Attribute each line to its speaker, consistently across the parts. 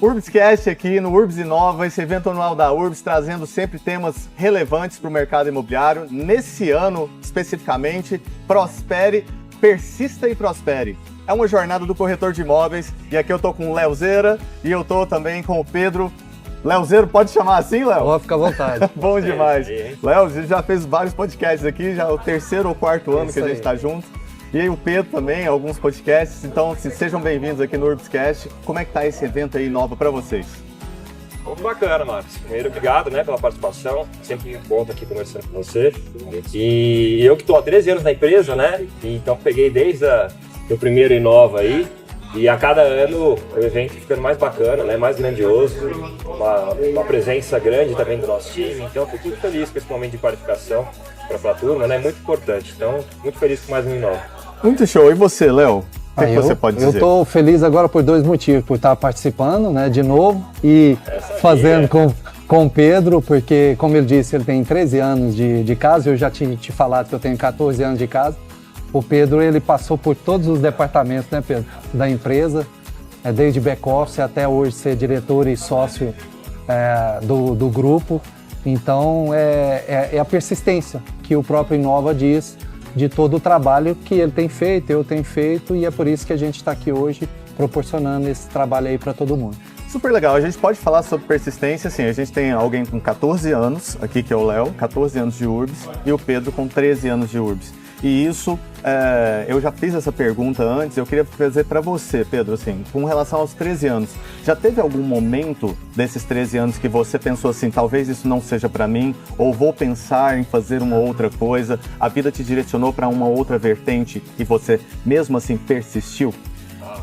Speaker 1: UrbsCast aqui no Urbs Inova, esse evento anual da Urbs, trazendo sempre temas relevantes para o mercado imobiliário. Nesse ano, especificamente, Prospere, Persista e Prospere. É uma jornada do corretor de imóveis e aqui eu tô com o Leozeira e eu tô também com o Pedro. Leozeiro, pode chamar assim, Léo?
Speaker 2: Pode ficar à vontade.
Speaker 1: Bom demais. Léo, a gente já fez vários podcasts aqui, já é o terceiro ou quarto ano que a gente está junto. E aí o Pedro também, alguns podcasts. Então, sejam bem-vindos aqui no UrbsCast. Como é que tá esse evento aí novo para vocês?
Speaker 3: Muito bacana, Marcos. Primeiro, obrigado, pela participação. Sempre bom estar aqui conversando com você. E eu que estou há 13 anos na empresa, Então peguei desde o primeiro Inova aí. E a cada ano o evento ficando mais bacana, mais grandioso, uma presença grande também do nosso time. Então estou muito feliz com esse momento de qualificação para a turma, muito importante. Então, muito feliz com mais um Inova.
Speaker 1: Muito show. E você, Léo? O que você pode dizer?
Speaker 2: Eu estou feliz agora por dois motivos. Por estar participando, de novo, e fazendo com o Pedro, porque, como ele disse, ele tem 13 anos de casa. Eu já tinha te falado que eu tenho 14 anos de casa. O Pedro, ele passou por todos os departamentos, Pedro, da empresa, desde back-office até hoje ser diretor e sócio do grupo. Então, é a persistência que o próprio Inova diz de todo o trabalho que ele tem feito, eu tenho feito, e é por isso que a gente está aqui hoje proporcionando esse trabalho aí para todo mundo.
Speaker 1: Super legal, a gente pode falar sobre persistência, assim, a gente tem alguém com 14 anos aqui, que é o Léo, 14 anos de Urbs, e o Pedro com 13 anos de Urbs. E isso, eu já fiz essa pergunta antes, eu queria fazer para você, Pedro, assim, com relação aos 13 anos, já teve algum momento desses 13 anos que você pensou assim, talvez isso não seja para mim, ou vou pensar em fazer uma outra coisa, a vida te direcionou para uma outra vertente e você mesmo assim persistiu?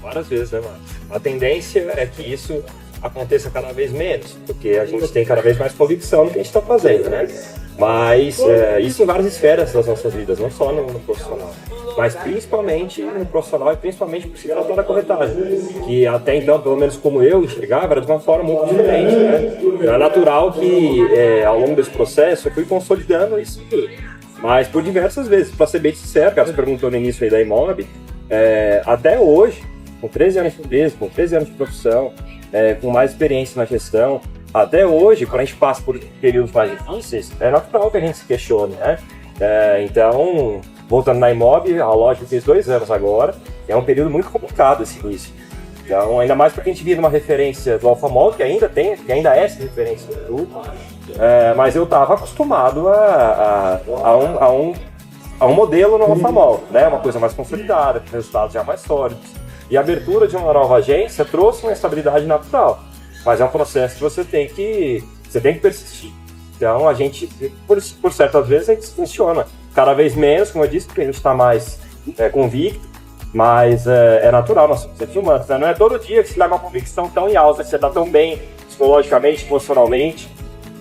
Speaker 3: Várias vezes, mano? A tendência é que isso aconteça cada vez menos, porque a gente tem cada vez mais convicção no que a gente está fazendo, Mas isso em várias esferas das nossas vidas, não só no profissional, mas principalmente no profissional e principalmente por se tratar da corretagem, que até então, pelo menos como eu enxergava, era de uma forma muito diferente, Era natural que ao longo desse processo eu fui consolidando isso tudo, mas por diversas vezes, para ser bem sincero, cara, você perguntou no início aí da Imob, até hoje, com 13 anos de empresa, com 13 anos de profissão, com mais experiência na gestão, até hoje, quando a gente passa por períodos mais difíceis, é natural que a gente se questione, Então, voltando na Imob, a loja fez 2 anos agora, é um período muito complicado esse início. Então, ainda mais porque a gente vive uma referência do Alfamol, que ainda é essa referência de tudo, mas eu estava acostumado a um modelo no Alfamol, Uma coisa mais consolidada, com resultados já mais sólidos. E a abertura de uma nova agência trouxe uma estabilidade natural. Mas é um processo que você tem que persistir. Então, a gente, por certas vezes, a gente se questiona. Cada vez menos, como eu disse, porque a gente está mais convicto, mas é natural, nós somos seres humanos. Não é todo dia que se leva uma convicção tão em alta, que você está tão bem psicologicamente, emocionalmente.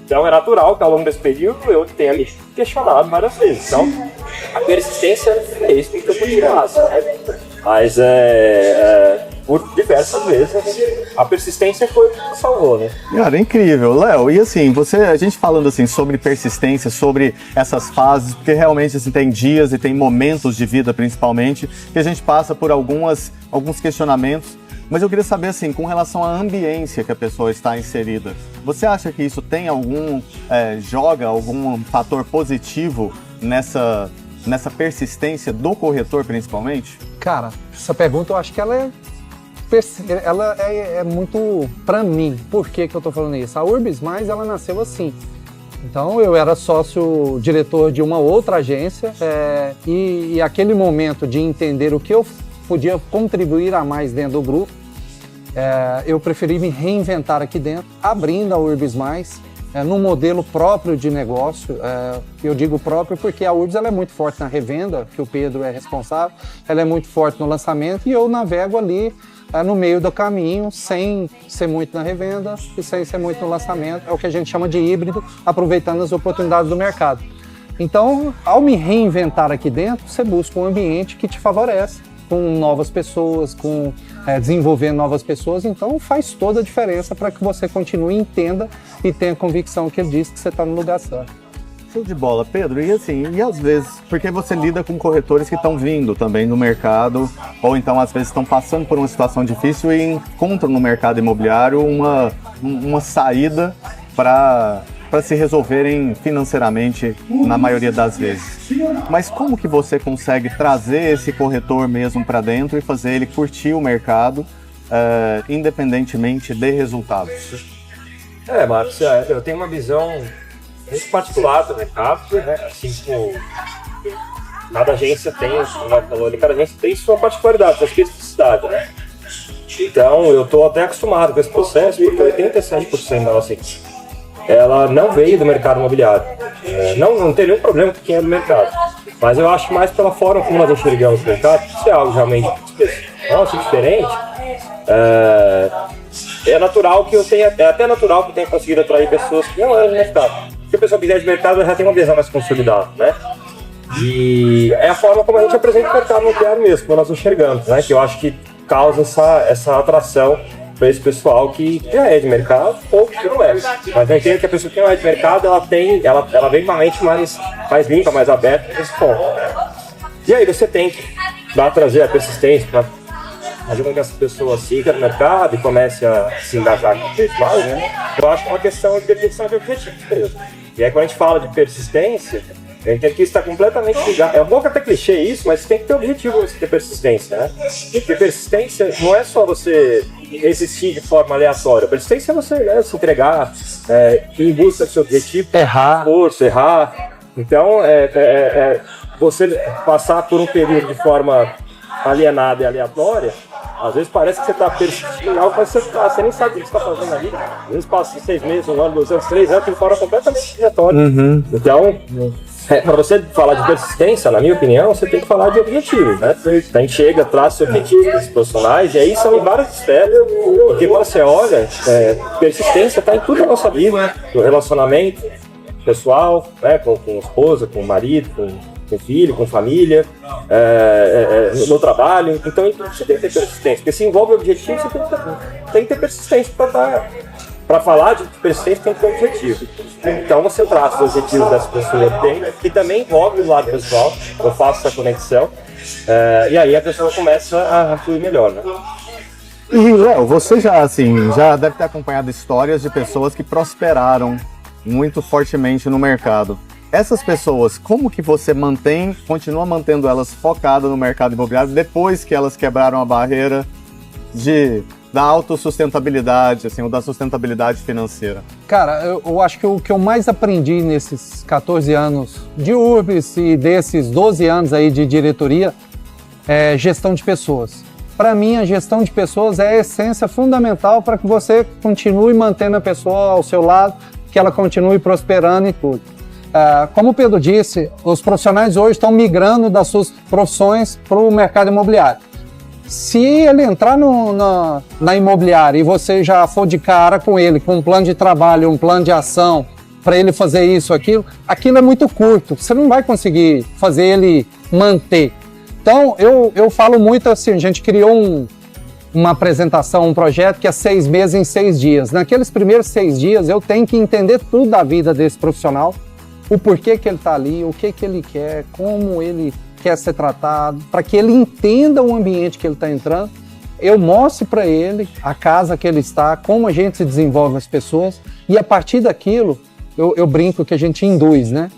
Speaker 3: Então, é natural que ao longo desse período eu tenha me questionado várias vezes. Então, a persistência é isso que tem que continuar. Mas por diversas vezes, a persistência foi o que nos salvou,
Speaker 1: Cara, incrível. Léo, e assim, a gente falando assim sobre persistência, sobre essas fases, porque realmente assim, tem dias e tem momentos de vida, principalmente, que a gente passa por alguns questionamentos, mas eu queria saber assim, com relação à ambiência que a pessoa está inserida, você acha que isso tem joga algum fator positivo nessa persistência do corretor, principalmente?
Speaker 2: Cara, essa pergunta eu acho que ela é muito para mim. Por que eu tô falando isso? A Urbs+, ela nasceu assim. Então, eu era sócio-diretor de uma outra agência e aquele momento de entender o que eu podia contribuir a mais dentro do grupo, eu preferi me reinventar aqui dentro, abrindo a Urbs+, num modelo próprio de negócio. Eu digo próprio porque a Urbs ela é muito forte na revenda, que o Pedro é responsável, ela é muito forte no lançamento e eu navego ali no meio do caminho, sem ser muito na revenda e sem ser muito no lançamento. É o que a gente chama de híbrido, aproveitando as oportunidades do mercado. Então, ao me reinventar aqui dentro, você busca um ambiente que te favorece, com novas pessoas, desenvolver novas pessoas. Então, faz toda a diferença para que você continue, entenda e tenha convicção que ele disse que você está no lugar certo.
Speaker 1: Show de bola, Pedro. E assim, e às vezes, porque você lida com corretores que estão vindo também no mercado, ou então às vezes estão passando por uma situação difícil e encontram no mercado imobiliário uma saída para se resolverem financeiramente na maioria das vezes. Mas como que você consegue trazer esse corretor mesmo para dentro e fazer ele curtir o mercado, independentemente de resultados?
Speaker 3: Marcos, eu tenho uma visão muito particular do mercado, né? Assim como cada agência tem, como você falou ali, cada agência tem sua particularidade, sua especificidade, né? Então, eu estou até acostumado com esse processo, porque 87% da nossa equipe, ela não veio do mercado imobiliário. Não tem nenhum problema com quem é do mercado, mas eu acho mais pela forma como nós enxergamos o mercado, se é algo realmente diferente, é natural que eu tenha, é até natural que eu tenha conseguido atrair pessoas que não eram do mercado. Se a pessoa quiser de mercado, ela já tem uma visão mais consolidada, né? E é a forma como a gente apresenta o mercado imobiliário mesmo, como nós enxergamos, né? Que eu acho que causa essa atração para esse pessoal que já é de mercado ou que não é. Mas eu entendo que a pessoa que não é de mercado, ela vem com uma mente mais limpa, mais aberta nesse ponto. E aí você tem que trazer a persistência para fazer com que essa pessoa siga no mercado e comece a se engajar com isso, né? Eu acho que é uma questão de definição de objetivos mesmo. E aí quando a gente fala de persistência, eu entendo que isso está completamente ligado. É um pouco até clichê isso, mas tem que ter objetivo você ter persistência, né? Porque persistência não é só você resistir de forma aleatória. Persistência é você se entregar, ir em busca do seu objetivo, errar, Então, você passar por um período de forma alienada e aleatória, às vezes parece que você está persistindo em algo, mas você nem sabe o que você está fazendo ali. Às vezes passa 6 meses, 1 ano, 2 anos, 3 anos, de forma completamente aleatória. Então, para você falar de persistência, na minha opinião, você tem que falar de objetivos, né? A gente chega, traz os objetivos dos profissionais, e aí são em várias esferas, porque quando você olha, persistência está em tudo na nossa vida, no relacionamento pessoal, né? Com esposa, com marido, com filho, com família, no trabalho. Então você tem que ter persistência, porque se envolve objetivo, você tem que ter persistência para falar de persistência, tem que ter objetivo. Então você traça os objetivos dessa pessoa, que também envolve o lado pessoal, eu faço essa conexão, e aí a pessoa começa a fluir melhor, né?
Speaker 1: E Léo, você já deve ter acompanhado histórias de pessoas que prosperaram muito fortemente no mercado. Essas pessoas, como que você continua mantendo elas focadas no mercado imobiliário depois que elas quebraram a barreira da autossustentabilidade, ou da sustentabilidade financeira?
Speaker 2: Cara, eu acho que o que eu mais aprendi nesses 14 anos de Urbis e desses 12 anos aí de diretoria é gestão de pessoas. Para mim, a gestão de pessoas é a essência fundamental para que você continue mantendo a pessoa ao seu lado, que ela continue prosperando e tudo. Como o Pedro disse, os profissionais hoje estão migrando das suas profissões para o mercado imobiliário. Se ele entrar na imobiliária e você já for de cara com ele, com um plano de trabalho, um plano de ação, para ele fazer isso, aquilo é muito curto. Você não vai conseguir fazer ele manter. Então, eu falo muito assim, a gente criou uma apresentação, um projeto que é 6 meses em 6 dias. Naqueles primeiros 6 dias, eu tenho que entender tudo da vida desse profissional, o porquê que ele está ali, o que ele quer, como ele quer ser tratado, para que ele entenda o ambiente que ele está entrando. Eu mostro para ele a casa que ele está, como a gente se desenvolve as pessoas, e a partir daquilo, eu brinco que a gente induz, né?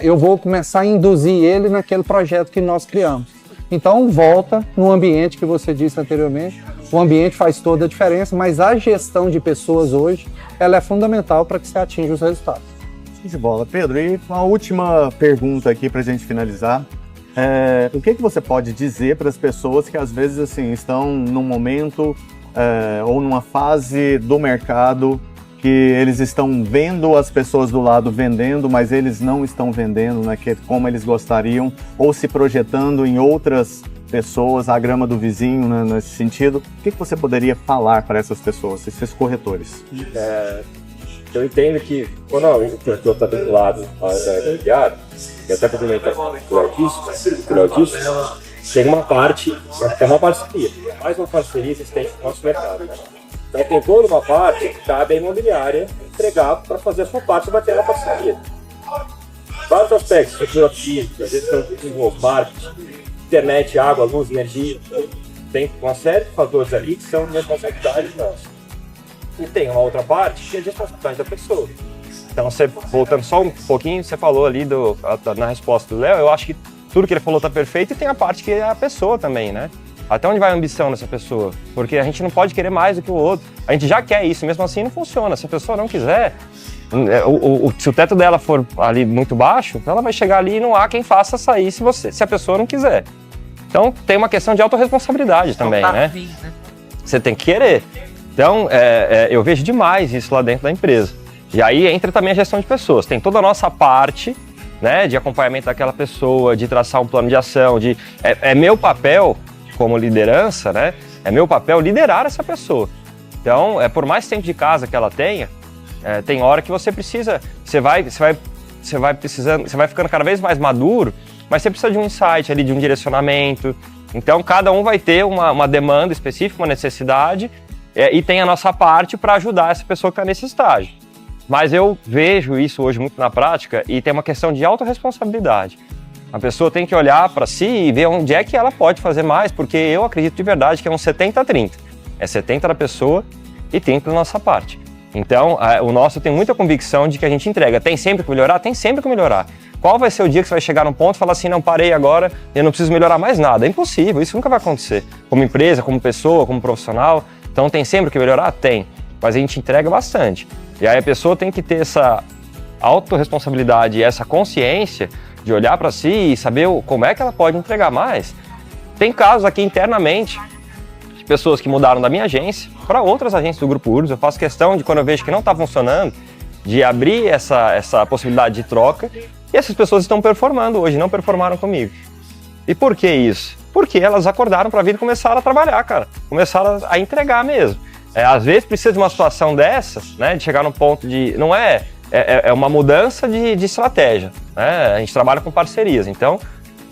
Speaker 2: Eu vou começar a induzir ele naquele projeto que nós criamos. Então, volta no ambiente que você disse anteriormente. O ambiente faz toda a diferença, mas a gestão de pessoas hoje, ela é fundamental para que você atinja os resultados.
Speaker 1: De bola. Pedro, e uma última pergunta aqui para a gente finalizar. O que você pode dizer para as pessoas que às vezes estão num momento ou numa fase do mercado que eles estão vendo as pessoas do lado vendendo, mas eles não estão vendendo como eles gostariam, ou se projetando em outras pessoas, a grama do vizinho, né, nesse sentido? O que você poderia falar para essas pessoas, esses corretores?
Speaker 3: Eu entendo que quando eu estou vinculado ao imobiliário, e até complementar o disso, tem uma parte, é uma parceria, mais uma parceria existente no nosso mercado, né? Então tem toda uma parte que cabe à imobiliária entregar para fazer a sua parte e bater na parceria. vários aspectos, estrutura física, gestão de desenvolvimento, marketing, internet, água, luz, energia. Tem uma série de fatores ali que são de responsabilidade nossa. E tem uma outra parte que é de responsabilidade da pessoa. Então, voltando só um pouquinho, você falou ali na resposta do Léo, eu acho que tudo que ele falou está perfeito e tem a parte que é a pessoa também, né? Até onde vai a ambição dessa pessoa? Porque a gente não pode querer mais do que o outro. A gente já quer isso, mesmo assim não funciona. Se a pessoa não quiser, se o teto dela for ali muito baixo, ela vai chegar ali e não há quem faça sair se a pessoa não quiser. Então, tem uma questão de autorresponsabilidade também, né? Você tem que querer. Então, eu vejo demais isso lá dentro da empresa. E aí entra também a gestão de pessoas. Tem toda a nossa parte, né, de acompanhamento daquela pessoa, de traçar um plano de ação, é meu papel como liderança, né? É meu papel liderar essa pessoa. Então, por mais tempo de casa que ela tenha, tem hora que você precisa, você vai precisando, você vai ficando cada vez mais maduro, mas você precisa de um insight ali, de um direcionamento. Então, cada um vai ter uma demanda específica, uma necessidade, e tem a nossa parte para ajudar essa pessoa que está nesse estágio. Mas eu vejo isso hoje muito na prática e tem uma questão de autorresponsabilidade. A pessoa tem que olhar para si e ver onde é que ela pode fazer mais, porque eu acredito de verdade que é um 70-30. É 70 da pessoa e 30 da nossa parte. Então, o nosso tem muita convicção de que a gente entrega. Tem sempre que melhorar? Tem sempre que melhorar. Qual vai ser o dia que você vai chegar num ponto e falar assim, não, parei agora, eu não preciso melhorar mais nada? É impossível, isso nunca vai acontecer. Como empresa, como pessoa, como profissional. Então, tem sempre que melhorar? Tem. Mas a gente entrega bastante. E aí a pessoa tem que ter essa autorresponsabilidade e essa consciência de olhar para si e saber como é que ela pode entregar mais. Tem casos aqui internamente de pessoas que mudaram da minha agência para outras agências do Grupo URBS. Eu faço questão de, quando eu vejo que não está funcionando, de abrir essa possibilidade de troca, e essas pessoas estão performando hoje, não performaram comigo. E por que isso? Porque elas acordaram para a vida e começaram a trabalhar, cara. Começaram a entregar mesmo. Às vezes precisa de uma situação dessa, né, de chegar no ponto de... Não é uma mudança de estratégia, né? A gente trabalha com parcerias, então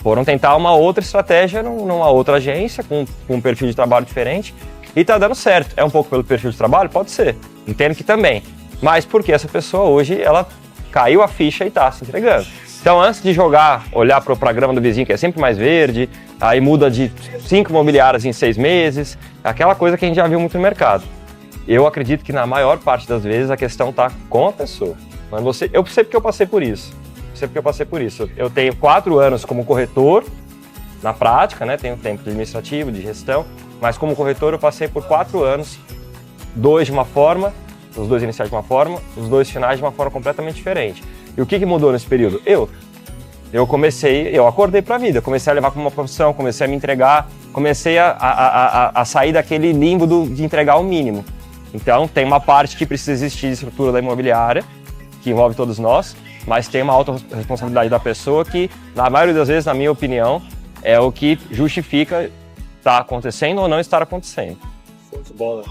Speaker 3: foram tentar uma outra estratégia numa outra agência, com um perfil de trabalho diferente, e tá dando certo. É um pouco pelo perfil de trabalho? Pode ser. Entendo que também. Mas porque essa pessoa hoje, ela caiu a ficha e tá se entregando. Então, antes de olhar para o programa do vizinho, que é sempre mais verde, aí muda de 5 imobiliárias em 6 meses, aquela coisa que a gente já viu muito no mercado. Eu acredito que na maior parte das vezes a questão está com a pessoa. Mas eu sei porque eu passei por isso. Eu tenho 4 anos como corretor, na prática, né? Tenho tempo de administrativo, de gestão, mas como corretor eu passei por 4 anos, 2 de uma forma, os 2 iniciais de uma forma, os 2 finais de uma forma completamente diferente. E o que mudou nesse período? Eu acordei para a vida, comecei a levar como uma profissão, comecei a me entregar, comecei a sair daquele limbo de entregar o mínimo. Então, tem uma parte que precisa existir de estrutura da imobiliária, que envolve todos nós, mas tem uma autorresponsabilidade da pessoa que, na maioria das vezes, na minha opinião, é o que justifica estar acontecendo ou não estar acontecendo.
Speaker 1: Show de bola.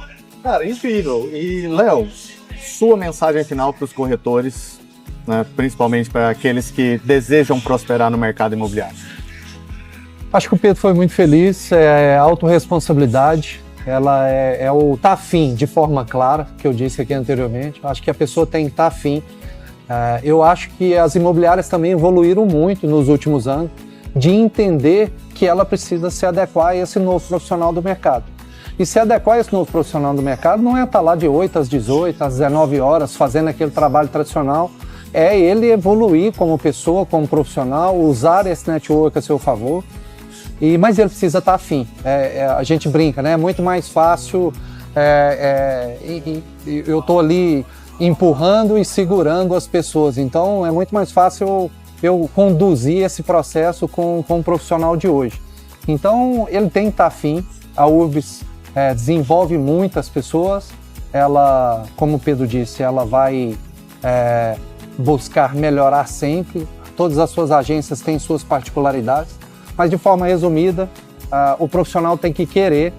Speaker 1: Cara, incrível. E, Léo, sua mensagem final para os corretores, né, principalmente para aqueles que desejam prosperar no mercado imobiliário?
Speaker 2: Acho que o Pedro foi muito feliz, autorresponsabilidade. Ela é o tá afim de forma clara, que eu disse aqui anteriormente. Acho que a pessoa tem que estar afim. Eu acho que as imobiliárias também evoluíram muito nos últimos anos de entender que ela precisa se adequar a esse novo profissional do mercado. E se adequar a esse novo profissional do mercado não é estar lá de 8 às 18, às 19 horas, fazendo aquele trabalho tradicional. É ele evoluir como pessoa, como profissional, usar esse network a seu favor. Mas ele precisa estar afim. A gente brinca, né? É muito mais fácil. Eu estou ali empurrando e segurando as pessoas. Então, é muito mais fácil eu conduzir esse processo com o profissional de hoje. Então, ele tem que estar afim. A URBS desenvolve muitas pessoas. Ela, como o Pedro disse, ela vai buscar melhorar sempre. Todas as suas agências têm suas particularidades. Mas, de forma resumida, o profissional tem que querer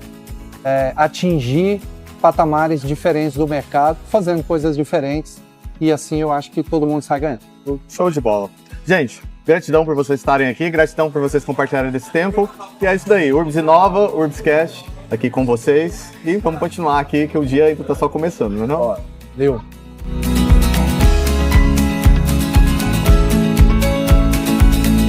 Speaker 2: atingir patamares diferentes do mercado, fazendo coisas diferentes, e assim eu acho que todo mundo sai ganhando.
Speaker 1: Show de bola. Gente, gratidão por vocês estarem aqui, gratidão por vocês compartilharem desse tempo, e é isso daí, URBS Inova, URBScast, aqui com vocês, e vamos continuar aqui, que o dia ainda está só começando, não é não?
Speaker 2: Deu.